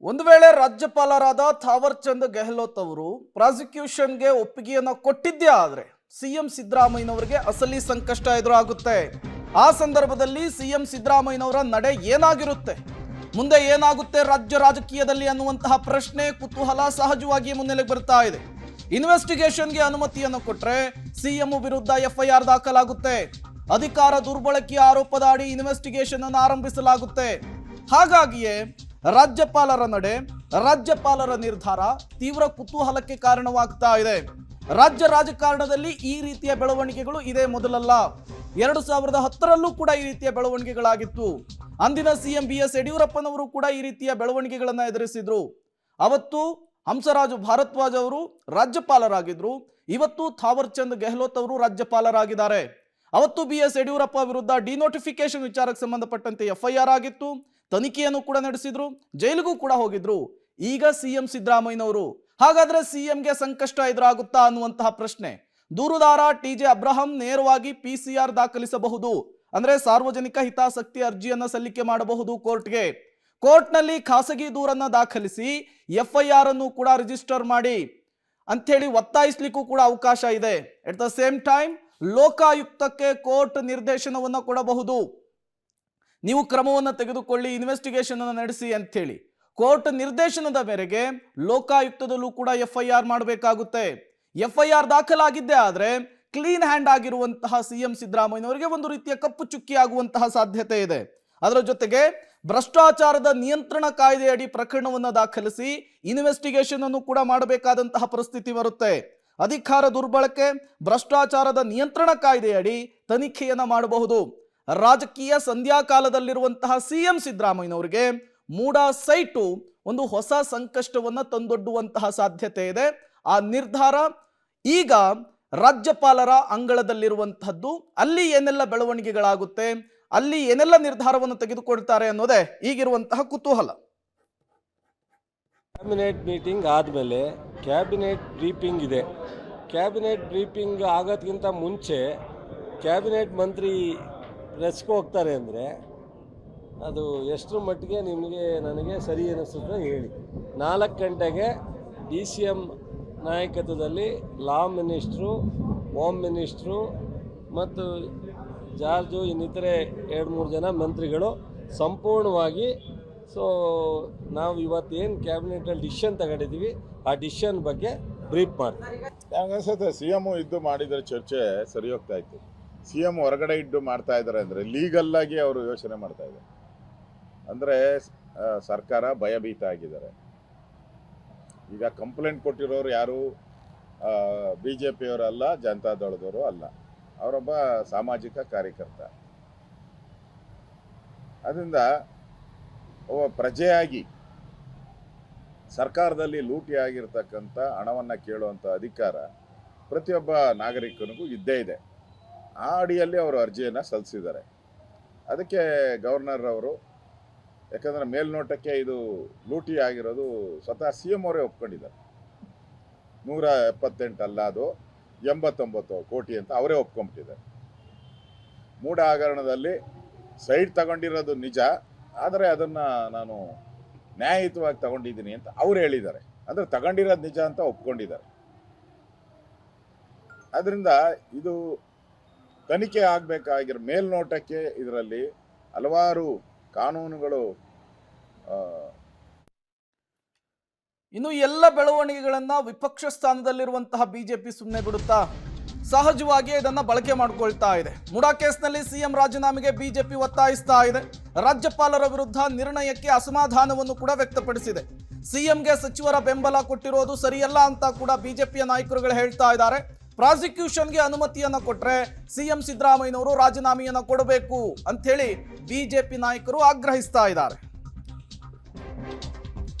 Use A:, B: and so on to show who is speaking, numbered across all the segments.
A: ಒಂದು ವೇಳೆ ರಾಜ್ಯಪಾಲರಾದ ಥಾವರ್ ಚಂದ್ ಗೆಹ್ಲೋಟ್ ಅವರು ಪ್ರಾಸಿಕ್ಯೂಷನ್ಗೆ ಒಪ್ಪಿಗೆಯನ್ನು ಕೊಟ್ಟಿದ್ದೇ ಆದರೆ ಸಿಎಂ ಸಿದ್ದರಾಮಯ್ಯನವರಿಗೆ ಅಸಲಿ ಸಂಕಷ್ಟ ಎದುರಾಗುತ್ತೆ. ಆ ಸಂದರ್ಭದಲ್ಲಿ ಸಿಎಂ ಸಿದ್ದರಾಮಯ್ಯನವರ ನಡೆ ಏನಾಗಿರುತ್ತೆ, ಮುಂದೆ ಏನಾಗುತ್ತೆ ರಾಜ್ಯ ರಾಜಕೀಯದಲ್ಲಿ ಅನ್ನುವಂತಹ ಪ್ರಶ್ನೆ ಕುತೂಹಲ ಸಹಜವಾಗಿ ಮುನ್ನೆಲೆಗೆ ಬರ್ತಾ ಇದೆ. ಇನ್ವೆಸ್ಟಿಗೇಷನ್ಗೆ ಅನುಮತಿಯನ್ನು ಕೊಟ್ಟರೆ ಸಿಎಂ ವಿರುದ್ಧ ಎಫ್ಐಆರ್ ದಾಖಲಾಗುತ್ತೆ. ಅಧಿಕಾರ ದುರ್ಬಳಕೆಯ ಆರೋಪದ ಅಡಿ ಇನ್ವೆಸ್ಟಿಗೇಷನ್ ಅನ್ನು ಆರಂಭಿಸಲಾಗುತ್ತೆ. ಹಾಗಾಗಿಯೇ ರಾಜ್ಯಪಾಲರ ನಡೆ, ರಾಜ್ಯಪಾಲರ ನಿರ್ಧಾರ ತೀವ್ರ ಕುತೂಹಲಕ್ಕೆ ಕಾರಣವಾಗ್ತಾ ಇದೆ. ರಾಜ್ಯ ರಾಜಕಾರಣದಲ್ಲಿ ಈ ರೀತಿಯ ಬೆಳವಣಿಗೆಗಳು ಇದೇ ಮೊದಲಲ್ಲ. 2010ರಲ್ಲೂ ಕೂಡ ಈ ರೀತಿಯ ಬೆಳವಣಿಗೆಗಳಾಗಿತ್ತು. ಅಂದಿನ ಸಿಎಂ BS ಯಡಿಯೂರಪ್ಪನವರು ಕೂಡ ಈ ರೀತಿಯ ಬೆಳವಣಿಗೆಗಳನ್ನು ಎದುರಿಸಿದ್ರು. ಅವತ್ತು ಹಂಸರಾಜು ಭಾರದ್ವಾಜ್ ಅವರು ರಾಜ್ಯಪಾಲರಾಗಿದ್ರು. ಇವತ್ತು ಥಾವರ್ ಚಂದ್ ಗೆಹ್ಲೋಟ್ ಅವರು ರಾಜ್ಯಪಾಲರಾಗಿದ್ದಾರೆ. ಅವತ್ತು BS ಯಡಿಯೂರಪ್ಪ ವಿರುದ್ಧ ಡಿನೋಟಿಫಿಕೇಶನ್ ವಿಚಾರಕ್ಕೆ ಸಂಬಂಧಪಟ್ಟಂತೆ FIR ಆಗಿತ್ತು. ತನಿಖೆಯನ್ನು ಕೂಡ ನಡೆಸಿದ್ರು, ಜೈಲಿಗೂ ಕೂಡ ಹೋಗಿದ್ರು. ಈಗ ಸಿಎಂ ಸಿದ್ದರಾಮಯ್ಯನವರು, ಹಾಗಾದ್ರೆ ಸಿಎಂಗೆ ಸಂಕಷ್ಟ ಎದುರಾಗುತ್ತಾ ಅನ್ನುವಂತಹ ಪ್ರಶ್ನೆ. ದೂರುದಾರ TJ ಅಬ್ರಹಂ ನೇರವಾಗಿ PCR ದಾಖಲಿಸಬಹುದು, ಅಂದ್ರೆ ಸಾರ್ವಜನಿಕ ಹಿತಾಸಕ್ತಿ ಅರ್ಜಿಯನ್ನ ಸಲ್ಲಿಕೆ ಮಾಡಬಹುದು ಕೋರ್ಟ್ಗೆ. ಕೋರ್ಟ್ನಲ್ಲಿ ಖಾಸಗಿ ದೂರನ್ನ ದಾಖಲಿಸಿ FIR ಅನ್ನು ಕೂಡ ರಿಜಿಸ್ಟರ್ ಮಾಡಿ ಅಂಥೇಳಿ ಒತ್ತಾಯಿಸ್ಲಿಕ್ಕೂ ಕೂಡ ಅವಕಾಶ ಇದೆ. ಎಟ್ ದ ಸೇಮ್ ಟೈಮ್ ಲೋಕಾಯುಕ್ತಕ್ಕೆ ಕೋರ್ಟ್ ನಿರ್ದೇಶನವನ್ನು ಕೊಡಬಹುದು, ನೀವು ಕ್ರಮವನ್ನು ತೆಗೆದುಕೊಳ್ಳಿ, ಇನ್ವೆಸ್ಟಿಗೇಷನ್ ಅನ್ನು ನಡೆಸಿ ಅಂಥೇಳಿ. ಕೋರ್ಟ್ ನಿರ್ದೇಶನದ ಮೇರೆಗೆ ಲೋಕಾಯುಕ್ತದಲ್ಲೂ ಕೂಡ FIR ಮಾಡಬೇಕಾಗುತ್ತೆ. FIR ದಾಖಲಾಗಿದ್ದೇ ಆದರೆ ಕ್ಲೀನ್ ಹ್ಯಾಂಡ್ ಆಗಿರುವಂತಹ ಸಿಎಂ ಸಿದ್ದರಾಮಯ್ಯನವರಿಗೆ ಒಂದು ರೀತಿಯ ಕಪ್ಪು ಚುಕ್ಕಿ ಆಗುವಂತಹ ಸಾಧ್ಯತೆ ಇದೆ. ಅದರ ಜೊತೆಗೆ ಭ್ರಷ್ಟಾಚಾರದ ನಿಯಂತ್ರಣ ಕಾಯ್ದೆಯಡಿ ಪ್ರಕರಣವನ್ನು ದಾಖಲಿಸಿ ಇನ್ವೆಸ್ಟಿಗೇಷನ್ ಅನ್ನು ಕೂಡ ಮಾಡಬೇಕಾದಂತಹ ಪರಿಸ್ಥಿತಿ ಬರುತ್ತೆ. ಅಧಿಕಾರ ದುರ್ಬಳಕೆ, ಭ್ರಷ್ಟಾಚಾರದ ನಿಯಂತ್ರಣ ಕಾಯ್ದೆಯಡಿ ತನಿಖೆಯನ್ನ ಮಾಡಬಹುದು. ರಾಜಕೀಯ ಸಂಧ್ಯಾಕಾಲದಲ್ಲಿರುವಂತಹ ಸಿಎಂ ಸಿದ್ದರಾಮಯ್ಯನವರಿಗೆ ಮೂಡ ಸೈಟು ಒಂದು ಹೊಸ ಸಂಕಷ್ಟವನ್ನ ತಂದೊಡ್ಡುವಂತಹ ಸಾಧ್ಯತೆ ಇದೆ. ಆ ನಿರ್ಧಾರ ಈಗ ರಾಜ್ಯಪಾಲರ ಅಂಗಳದಲ್ಲಿರುವಂತಹದ್ದು. ಅಲ್ಲಿ ಏನೆಲ್ಲ ಬೆಳವಣಿಗೆಗಳಾಗುತ್ತೆ, ಅಲ್ಲಿ ಏನೆಲ್ಲ ನಿರ್ಧಾರವನ್ನು ತೆಗೆದುಕೊಳ್ತಾರೆ ಅನ್ನೋದೇ ಈಗಿರುವಂತಹ ಕುತೂಹಲ.
B: ಕ್ಯಾಬಿನೆಟ್ ಮೀಟಿಂಗ್ ಆದಮೇಲೆ ಕ್ಯಾಬಿನೆಟ್ ಬ್ರೀಫಿಂಗ್ ಇದೆ. ಕ್ಯಾಬಿನೆಟ್ ಬ್ರೀಫಿಂಗ್ ಆಗೋದಕ್ಕಿಂತ ಮುಂಚೆ ಕ್ಯಾಬಿನೆಟ್ ಮಂತ್ರಿ ಪ್ರೆಸ್ಗೆ ಹೋಗ್ತಾರೆ ಅಂದರೆ ಅದು ಎಷ್ಟರ ಮಟ್ಟಿಗೆ ನನಗೆ ಸರಿ ಅನ್ನಿಸುತ್ತೆ ಹೇಳಿ. 4 ಗಂಟೆಗೆ DCM ನಾಯಕತ್ವದಲ್ಲಿ ಲಾ ಮಿನಿಸ್ಟ್ರು, ಹೋಮ್ ಮಿನಿಸ್ಟ್ರು ಮತ್ತು ಜಾರ್ಜು ಇನ್ನಿತರೆ 2-3 ಜನ ಮಂತ್ರಿಗಳು ಸಂಪೂರ್ಣವಾಗಿ ನಾವು ಇವತ್ತೇನು ಕ್ಯಾಬಿನೆಟಲ್ಲಿ ಡಿಸಿಷನ್ ತಗೊಂಡಿದ್ದೀವಿ ಆ ಡಿಸಿಷನ್ ಬಗ್ಗೆ ಬ್ರೀಫ್ ಮಾಡ್ತೀವಿ.
C: ಅನ್ಸುತ್ತೆ CM ಇದ್ದು ಮಾಡಿದರೆ ಚರ್ಚೆ ಸರಿ ಹೋಗ್ತಾ ಇತ್ತು. CM ಹೊರಗಡೆ ಇದ್ದು ಮಾಡ್ತಾ ಇದ್ದಾರೆ ಅಂದರೆ ಲೀಗಲ್ ಆಗಿ ಅವರು ಯೋಚನೆ ಮಾಡ್ತಾ ಇದ್ದಾರೆ. ಅಂದರೆ ಸರ್ಕಾರ ಭಯಭೀತ ಆಗಿದ್ದಾರೆ. ಈಗ ಕಂಪ್ಲೇಂಟ್ ಕೊಟ್ಟಿರೋರು ಯಾರು BJPಯವರು ಅಲ್ಲ, ಜನತಾದಳದವರು ಅಲ್ಲ, ಅವರೊಬ್ಬ ಸಾಮಾಜಿಕ ಕಾರ್ಯಕರ್ತ. ಅದರಿಂದ ಒಬ್ಬ ಪ್ರಜೆಯಾಗಿ ಸರ್ಕಾರದಲ್ಲಿ ಲೂಟಿ ಆಗಿರ್ತಕ್ಕಂಥ ಹಣವನ್ನು ಕೇಳುವಂಥ ಅಧಿಕಾರ ಪ್ರತಿಯೊಬ್ಬ ನಾಗರಿಕನಿಗೂ ಇದ್ದೇ ಇದೆ. ಆ ಅಡಿಯಲ್ಲಿ ಅವರು ಅರ್ಜಿಯನ್ನು ಸಲ್ಲಿಸಿದ್ದಾರೆ. ಅದಕ್ಕೆ ಗವರ್ನರ್ ಅವರು, ಯಾಕಂದರೆ ಮೇಲ್ನೋಟಕ್ಕೆ ಇದು ಲೂಟಿ ಆಗಿರೋದು ಸ್ವತಃ CM ಅವರೇ ಒಪ್ಕೊಂಡಿದ್ದಾರೆ. 178 ಅಲ್ಲ, ಅದು 89 ಕೋಟಿ ಅಂತ ಅವರೇ ಒಪ್ಕೊಂಬಿಟ್ಟಿದ್ದಾರೆ. ಮೂಡ ಹಗರಣದಲ್ಲಿ ಸೈಟ್ ತಗೊಂಡಿರೋದು ನಿಜ, ಆದರೆ ಅದನ್ನು ನಾನು ನ್ಯಾಯಯುತವಾಗಿ ತಗೊಂಡಿದ್ದೀನಿ ಅಂತ ಅವ್ರು ಹೇಳಿದ್ದಾರೆ. ಅಂದರೆ ತಗೊಂಡಿರೋದು ನಿಜ ಅಂತ ಒಪ್ಕೊಂಡಿದ್ದಾರೆ. ಅದರಿಂದ ಇದು ತನಿಖೆ ಆಗಬೇಕಾಗಿರೋ ಮೇಲ್ನೋಟಕ್ಕೆ ಇದರಲ್ಲಿ ಹಲವಾರು ಕಾನೂನುಗಳು.
A: ಇನ್ನು ಎಲ್ಲ ಬೆಳವಣಿಗೆಗಳನ್ನ ವಿಪಕ್ಷ ಸ್ಥಾನದಲ್ಲಿರುವಂತಹ BJP ಸುಮ್ಮನೆ ಬಿಡುತ್ತಾ? ಸಹಜವಾಗಿ ಇದನ್ನ ಬಳಕೆ ಮಾಡಿಕೊಳ್ತಾ ಇದೆ. ಮುಡಾ ಕೇಸ್ನಲ್ಲಿ CM ರಾಜೀನಾಮೆಗೆ BJP ಒತ್ತಾಯಿಸ್ತಾ ಇದೆ. ರಾಜ್ಯಪಾಲರ ವಿರುದ್ಧ ನಿರ್ಣಯಕ್ಕೆ ಅಸಮಾಧಾನವನ್ನು ಕೂಡ ವ್ಯಕ್ತಪಡಿಸಿದೆ. CMಗೆ ಸಚಿವರ ಬೆಂಬಲ ಕೊಟ್ಟಿರೋದು ಸರಿಯಲ್ಲ ಅಂತ ಕೂಡ BJPಯ ನಾಯಕರುಗಳು ಹೇಳ್ತಾ ಇದ್ದಾರೆ. ಪ್ರಾಸಿಕ್ಯೂಷನ್ಗೆ ಅನುಮತಿಯನ್ನ ಕೊಟ್ರೆ CM ಸಿದ್ದರಾಮಯ್ಯನವರು ರಾಜೀನಾಮೆಯನ್ನ ಕೊಡಬೇಕು ಅಂತ ಹೇಳಿ BJP ನಾಯಕರು ಆಗ್ರಹಿಸ್ತಾ ಇದ್ದಾರೆ.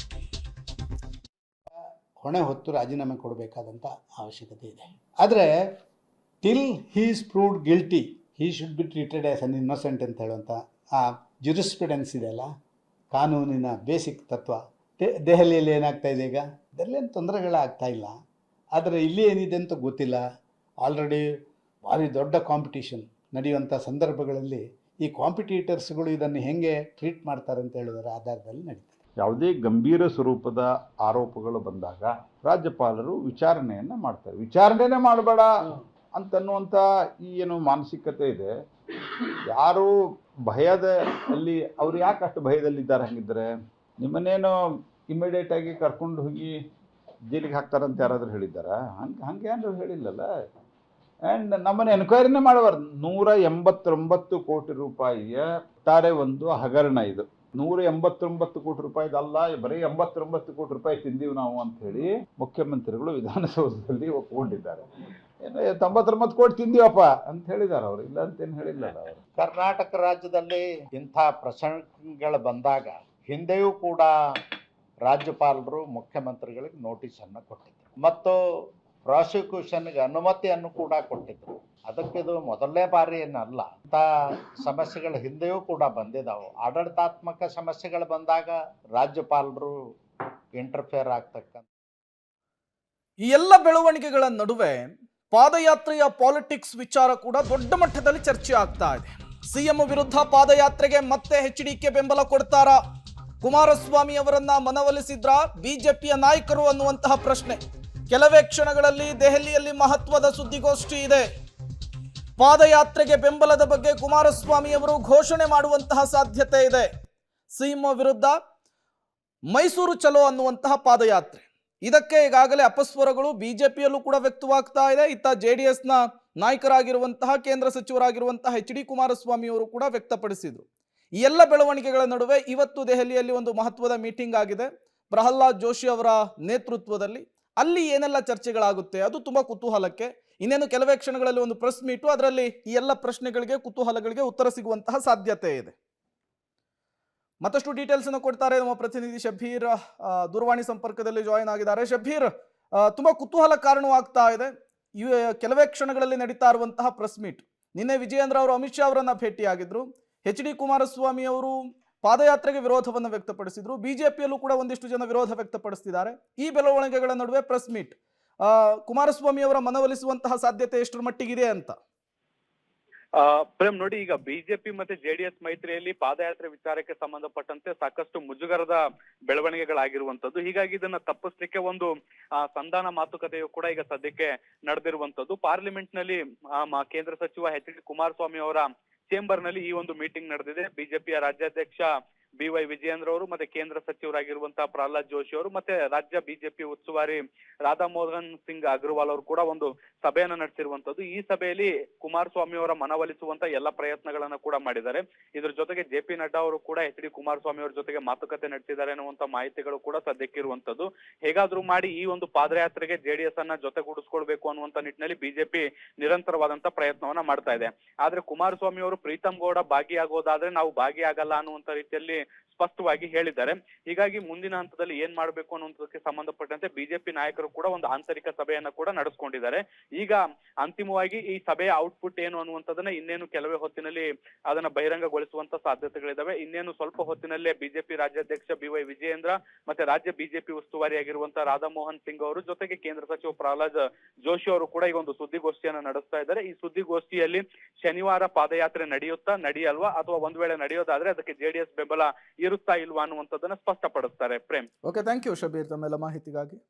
D: ಹೊಣೆ ಹೊತ್ತು ರಾಜೀನಾಮೆ ಕೊಡಬೇಕಾದಂಥ ಅವಶ್ಯಕತೆ ಇದೆ. ಆದರೆ till he is proved guilty he should be treated as an innocent ಅಂತ ಹೇಳುವಂಥ ಆ ಜುರಿಸ್ಪ್ರುಡೆನ್ಸ್ ಇದೆಯಲ್ಲ, ಕಾನೂನಿನ ಬೇಸಿಕ್ ತತ್ವ. ದೆಹಲಿಯಲ್ಲಿ ಏನಾಗ್ತಾ ಇದೆ ಈಗ, ಇದರಲ್ಲೇನು ತೊಂದರೆಗಳಾಗ್ತಾ ಇಲ್ಲ. ಆದರೆ ಇಲ್ಲಿ ಏನಿದೆ ಅಂತ ಗೊತ್ತಿಲ್ಲ. ಆಲ್ರೆಡಿ ಭಾರಿ ದೊಡ್ಡ ಕಾಂಪಿಟೀಷನ್ ನಡೆಯುವಂಥ ಸಂದರ್ಭಗಳಲ್ಲಿ ಈ ಕಾಂಪಿಟೀಟರ್ಸ್ಗಳು ಇದನ್ನು ಹೇಗೆ ಟ್ರೀಟ್ ಮಾಡ್ತಾರೆ ಅಂತ ಹೇಳೋದರ ಆಧಾರದಲ್ಲಿ ನಡೀತದೆ.
E: ಯಾವುದೇ ಗಂಭೀರ ಸ್ವರೂಪದ ಆರೋಪಗಳು ಬಂದಾಗ ರಾಜ್ಯಪಾಲರು ವಿಚಾರಣೆಯನ್ನು ಮಾಡ್ತಾರೆ. ವಿಚಾರಣೆನೇ ಮಾಡಬೇಡ ಅಂತನ್ನುವಂಥ ಈ ಏನು ಮಾನಸಿಕತೆ ಇದೆ, ಯಾರು ಭಯದಲ್ಲಿ ಅವ್ರು ಯಾಕೆ ಅಷ್ಟು ಭಯದಲ್ಲಿದ್ದಾರೆ? ಹಂಗಿದ್ರೆ ನಿಮ್ಮನ್ನೇನು ಇಮಿಡಿಯೇಟಾಗಿ ಕರ್ಕೊಂಡು ಹೋಗಿ ಜೈಲಿಗೆ ಹಾಕ್ತಾರಂತ ಯಾರಾದರೂ ಹೇಳಿದ್ದಾರಾ? ಹಂಗೆ ಏನಾದ್ರು ಹೇಳಿಲ್ಲಲ್ಲ. ಆ್ಯಂಡ್ ನಮ್ಮನ್ನು ಎನ್ಕ್ವೈರಿನೇ ಮಾಡಬಾರ್ದು. 189 ಕೋಟಿ ರೂಪಾಯಿಯ ಒಟ್ಟಾರೆ ಒಂದು ಹಗರಣ ಇದು. 189 ಕೋಟಿ ರೂಪಾಯಿದಲ್ಲ, ಬರೀ 89 ಕೋಟಿ ರೂಪಾಯಿ ತಿಂದೀವಿ ನಾವು ಅಂತ ಹೇಳಿ ಮುಖ್ಯಮಂತ್ರಿಗಳು ವಿಧಾನಸೌಧದಲ್ಲಿ ಒಪ್ಕೊಂಡಿದ್ದಾರೆ. ಏನು 99 ಕೋಟಿ ತಿಂದೀವಪ್ಪ ಅಂತ ಹೇಳಿದ್ದಾರೆ ಅವರು, ಇಲ್ಲ ಅಂತೇನು ಹೇಳಿಲ್ಲಲ್ಲ ಅವರು.
D: ಕರ್ನಾಟಕ ರಾಜ್ಯದಲ್ಲಿ ಇಂಥ ಪ್ರಸಂಗಗಳು ಬಂದಾಗ ಹಿಂದೆಯೂ ಕೂಡ ರಾಜ್ಯಪಾಲರು ಮುಖ್ಯಮಂತ್ರಿಗಳಿಗೆ ನೋಟಿಸನ್ನು ಕೊಟ್ಟಿದ್ದರು ಮತ್ತು ಪ್ರಾಸಿಕ್ಯೂಷನ್ಗೆ ಅನುಮತಿಯನ್ನು ಕೂಡ ಕೊಟ್ಟಿದ್ದರು. ಅದಕ್ಕಿದು ಮೊದಲನೇ ಬಾರಿ ಏನಲ್ಲ, ಇಂಥ ಸಮಸ್ಯೆಗಳು ಹಿಂದೆಯೂ ಕೂಡ ಬಂದಿದ್ದಾವೆ. ಆಡಳಿತಾತ್ಮಕ ಸಮಸ್ಯೆಗಳು ಬಂದಾಗ ರಾಜ್ಯಪಾಲರು ಇಂಟರ್ಫಿಯರ್ ಆಗ್ತಕ್ಕಂಥ
A: ಈ ಎಲ್ಲ ಬೆಳವಣಿಗೆಗಳ ನಡುವೆ ಪಾದಯಾತ್ರೆಯ ಪಾಲಿಟಿಕ್ಸ್ ವಿಚಾರ ಕೂಡ ದೊಡ್ಡ ಮಟ್ಟದಲ್ಲಿ ಚರ್ಚೆ ಆಗ್ತಾ ಇದೆ. ಸಿಎಂ ವಿರುದ್ಧ ಪಾದಯಾತ್ರೆಗೆ ಮತ್ತೆ ಎಚ್ಡಿಕೆ ಬೆಂಬಲ ಕೊಡ್ತಾರಾ? ಕುಮಾರಸ್ವಾಮಿ ಅವರನ್ನ ಮನವೊಲಿಸಿದ್ರ ಬಿಜೆಪಿಯ ನಾಯಕರು ಅನ್ನುವಂತಹ ಪ್ರಶ್ನೆ. ಕೆಲವೇ ಕ್ಷಣಗಳಲ್ಲಿ ದೆಹಲಿಯಲ್ಲಿ ಮಹತ್ವದ ಸುದ್ದಿಗೋಷ್ಠಿ ಇದೆ. ಪಾದಯಾತ್ರೆಗೆ ಬೆಂಬಲದ ಬಗ್ಗೆ ಕುಮಾರಸ್ವಾಮಿ ಅವರು ಘೋಷಣೆ ಮಾಡುವಂತಹ ಸಾಧ್ಯತೆ ಇದೆ. ಸಿಎಂ ವಿರುದ್ಧ ಮೈಸೂರು ಚಲೋ ಅನ್ನುವಂತಹ ಪಾದಯಾತ್ರೆ, ಇದಕ್ಕೆ ಈಗಾಗಲೇ ಅಪಸ್ವರಗಳು ಬಿಜೆಪಿಯಲ್ಲೂ ಕೂಡ ವ್ಯಕ್ತವಾಗ್ತಾ ಇದೆ. ಇತ್ತ ಜೆಡಿಎಸ್ನ ನಾಯಕರಾಗಿರುವಂತಹ ಕೇಂದ್ರ ಸಚಿವರಾಗಿರುವಂತಹ ಎಚ್.ಡಿ. ಕುಮಾರಸ್ವಾಮಿ ಅವರು ಕೂಡ ವ್ಯಕ್ತಪಡಿಸಿದ್ರು. ಈ ಎಲ್ಲ ಬೆಳವಣಿಗೆಗಳ ನಡುವೆ ಇವತ್ತು ದೆಹಲಿಯಲ್ಲಿ ಒಂದು ಮಹತ್ವದ ಮೀಟಿಂಗ್ ಆಗಿದೆ ಪ್ರಹ್ಲಾದ್ ಜೋಶಿ ಅವರ ನೇತೃತ್ವದಲ್ಲಿ. ಅಲ್ಲಿ ಏನೆಲ್ಲ ಚರ್ಚೆಗಳಾಗುತ್ತೆ ಅದು ತುಂಬಾ ಕುತೂಹಲಕ್ಕೆ. ಇನ್ನೇನು ಕೆಲವೇ ಕ್ಷಣಗಳಲ್ಲಿ ಒಂದು ಪ್ರೆಸ್ ಮೀಟು, ಅದರಲ್ಲಿ ಈ ಎಲ್ಲ ಪ್ರಶ್ನೆಗಳಿಗೆ ಕುತೂಹಲಗಳಿಗೆ ಉತ್ತರ ಸಿಗುವಂತಹ ಸಾಧ್ಯತೆ ಇದೆ. ಮತ್ತಷ್ಟು ಡೀಟೇಲ್ಸ್ ಅನ್ನು ಕೊಡ್ತಾರೆ ನಮ್ಮ ಪ್ರತಿನಿಧಿ ಶಬ್ಬೀರ್, ದೂರವಾಣಿ ಸಂಪರ್ಕದಲ್ಲಿ ಜಾಯಿನ್ ಆಗಿದ್ದಾರೆ. ಶಬ್ಬೀರ್, ತುಂಬಾ ಕುತೂಹಲ ಕಾರಣವಾಗ್ತಾ ಇದೆ ಕೆಲವೇ ಕ್ಷಣಗಳಲ್ಲಿ ನಡೀತಾ ಇರುವಂತಹ ಪ್ರೆಸ್ ಮೀಟ್. ನಿನ್ನೆ ವಿಜಯೇಂದ್ರ ಅವರು ಅಮಿತ್ ಶಾ ಅವರನ್ನ ಭೇಟಿಯಾಗಿದ್ರು. ಎಚ್.ಡಿ. ಕುಮಾರಸ್ವಾಮಿ ಅವರು ಪಾದಯಾತ್ರೆಗೆ ವಿರೋಧವನ್ನು ವ್ಯಕ್ತಪಡಿಸಿದ್ರು. ಬಿಜೆಪಿಯಲ್ಲೂ ಕೂಡ ಒಂದಿಷ್ಟು ಜನ ವಿರೋಧ ವ್ಯಕ್ತಪಡಿಸಿದ್ದಾರೆ. ಈ ಬೆಳವಣಿಗೆಗಳ ನಡುವೆ ಪ್ರೆಸ್ ಮೀಟ್, ಕುಮಾರಸ್ವಾಮಿ ಅವರ ಮನವೊಲಿಸುವಂತಹ ಸಾಧ್ಯತೆ ಎಷ್ಟರ ಮಟ್ಟಿಗಿದೆ ಅಂತ?
F: ಪ್ರೇಮ್, ನೋಡಿ, ಈಗ ಬಿಜೆಪಿ ಮತ್ತೆ ಜೆಡಿಎಸ್ ಮೈತ್ರಿಯಲ್ಲಿ ಪಾದಯಾತ್ರೆ ವಿಚಾರಕ್ಕೆ ಸಂಬಂಧಪಟ್ಟಂತೆ ಸಾಕಷ್ಟು ಮುಜುಗರದ ಬೆಳವಣಿಗೆಗಳಾಗಿರುವಂತದ್ದು. ಹೀಗಾಗಿ ಇದನ್ನ ತಪ್ಪಿಸ್ಲಿಕ್ಕೆ ಒಂದು ಸಂಧಾನ ಮಾತುಕತೆಯು ಕೂಡ ಈಗ ಸದ್ಯಕ್ಕೆ ನಡೆದಿರುವಂತದ್ದು. ಪಾರ್ಲಿಮೆಂಟ್ ನಲ್ಲಿ ಕೇಂದ್ರ ಸಚಿವ ಎಚ್.ಡಿ. ಕುಮಾರಸ್ವಾಮಿ ಅವರ ಚೇಂಬರ್ ನಲ್ಲಿ ಈ ಒಂದು ಮೀಟಿಂಗ್ ನಡೆದಿದೆ. ಬಿಜೆಪಿಯ ರಾಜ್ಯಾಧ್ಯಕ್ಷ ಬಿ.ವೈ. ವಿಜಯೇಂದ್ರ ಅವರು ಮತ್ತೆ ಕೇಂದ್ರ ಸಚಿವರಾಗಿರುವಂತಹ ಪ್ರಹ್ಲಾದ್ ಜೋಶಿ ಅವರು ಮತ್ತೆ ರಾಜ್ಯ ಬಿಜೆಪಿ ಉಸ್ತುವಾರಿ ರಾಧಾ ಮೋಹನ್ ಸಿಂಗ್ ಅಗ್ರವಾಲ್ ಅವರು ಕೂಡ ಒಂದು ಸಭೆಯನ್ನ ನಡೆಸಿರುವಂತದ್ದು. ಈ ಸಭೆಯಲ್ಲಿ ಕುಮಾರಸ್ವಾಮಿ ಅವರ ಮನವೊಲಿಸುವಂತ ಎಲ್ಲ ಪ್ರಯತ್ನಗಳನ್ನ ಕೂಡ ಮಾಡಿದ್ದಾರೆ. ಇದ್ರ ಜೊತೆಗೆ ಜೆ.ಪಿ. ನಡ್ಡಾ ಅವರು ಕೂಡ ಎಚ್.ಡಿ. ಕುಮಾರಸ್ವಾಮಿ ಅವರ ಜೊತೆಗೆ ಮಾತುಕತೆ ನಡೆಸಿದ್ದಾರೆ ಅನ್ನುವಂತ ಮಾಹಿತಿಗಳು ಕೂಡ ಸದ್ಯಕ್ಕಿರುವಂತದ್ದು. ಹೇಗಾದ್ರೂ ಮಾಡಿ ಈ ಒಂದು ಪಾದಯಾತ್ರೆಗೆ ಜೆಡಿಎಸ್ ಅನ್ನ ಜೊತೆಗೂಡಿಸ್ಕೊಳ್ಬೇಕು ಅನ್ನುವಂತ ನಿಟ್ಟಿನಲ್ಲಿ ಬಿಜೆಪಿ ನಿರಂತರವಾದಂತ ಪ್ರಯತ್ನವನ್ನ ಮಾಡ್ತಾ ಇದೆ. ಆದ್ರೆ ಕುಮಾರಸ್ವಾಮಿ ಅವರು ಪ್ರೀತಮ್ ಗೌಡ ಭಾಗಿಯಾಗೋದಾದ್ರೆ ನಾವು ಭಾಗಿಯಾಗಲ್ಲ ಅನ್ನುವಂತ ರೀತಿಯಲ್ಲಿ ಸ್ಪಷ್ಟವಾಗಿ ಹೇಳಿದ್ದಾರೆ. ಹೀಗಾಗಿ ಮುಂದಿನ ಹಂತದಲ್ಲಿ ಏನ್ ಮಾಡ್ಬೇಕು ಅನ್ನುವಂಥದಕ್ಕೆ ಸಂಬಂಧಪಟ್ಟಂತೆ ಬಿಜೆಪಿ ನಾಯಕರು ಕೂಡ ಒಂದು ಆಂತರಿಕ ಸಭೆಯನ್ನ ಕೂಡ ನಡೆಸ್ಕೊಂಡಿದ್ದಾರೆ. ಈಗ ಅಂತಿಮವಾಗಿ ಈ ಸಭೆಯ ಔಟ್ಪುಟ್ ಏನು ಅನ್ನುವಂಥದ್ದನ್ನ ಇನ್ನೇನು ಕೆಲವೇ ಹೊತ್ತಿನಲ್ಲಿ ಅದನ್ನ ಬಹಿರಂಗಗೊಳಿಸುವಂತ ಸಾಧ್ಯತೆಗಳಿದಾವೆ. ಇನ್ನೇನು ಸ್ವಲ್ಪ ಹೊತ್ತಿನಲ್ಲೇ ಬಿಜೆಪಿ ರಾಜ್ಯಾಧ್ಯಕ್ಷ ಬಿ.ವೈ. ವಿಜಯೇಂದ್ರ ಮತ್ತೆ ರಾಜ್ಯ ಬಿಜೆಪಿ ಉಸ್ತುವಾರಿಯಾಗಿರುವಂತಹ ರಾಧಾ ಮೋಹನ್ ಸಿಂಗ್ ಅವರು ಜೊತೆಗೆ ಕೇಂದ್ರ ಸಚಿವ ಪ್ರಹ್ಲಾದ್ ಜೋಶಿ ಅವರು ಕೂಡ ಈಗ ಒಂದು ಸುದ್ದಿಗೋಷ್ಠಿಯನ್ನ ನಡೆಸ್ತಾ ಇದ್ದಾರೆ. ಈ ಸುದ್ದಿಗೋಷ್ಠಿಯಲ್ಲಿ ಶನಿವಾರ ಪಾದಯಾತ್ರೆ ನಡೆಯಲ್ವಾ ಅಥವಾ ಒಂದ್ ವೇಳೆ ನಡೆಯೋದಾದ್ರೆ ಅದಕ್ಕೆ ಜೆಡಿಎಸ್ ಬೆಂಬಲ ಇರುತ್ತಾ ಇಲ್ವಾ ಅನ್ನುವಂಥದ್ದನ್ನ ಸ್ಪಷ್ಟಪಡಿಸ್ತಾರೆ. Prem,
A: okay, thank you Shabir ತಮ್ಮೆಲ್ಲ ಮಾಹಿತಿಗಾಗಿ.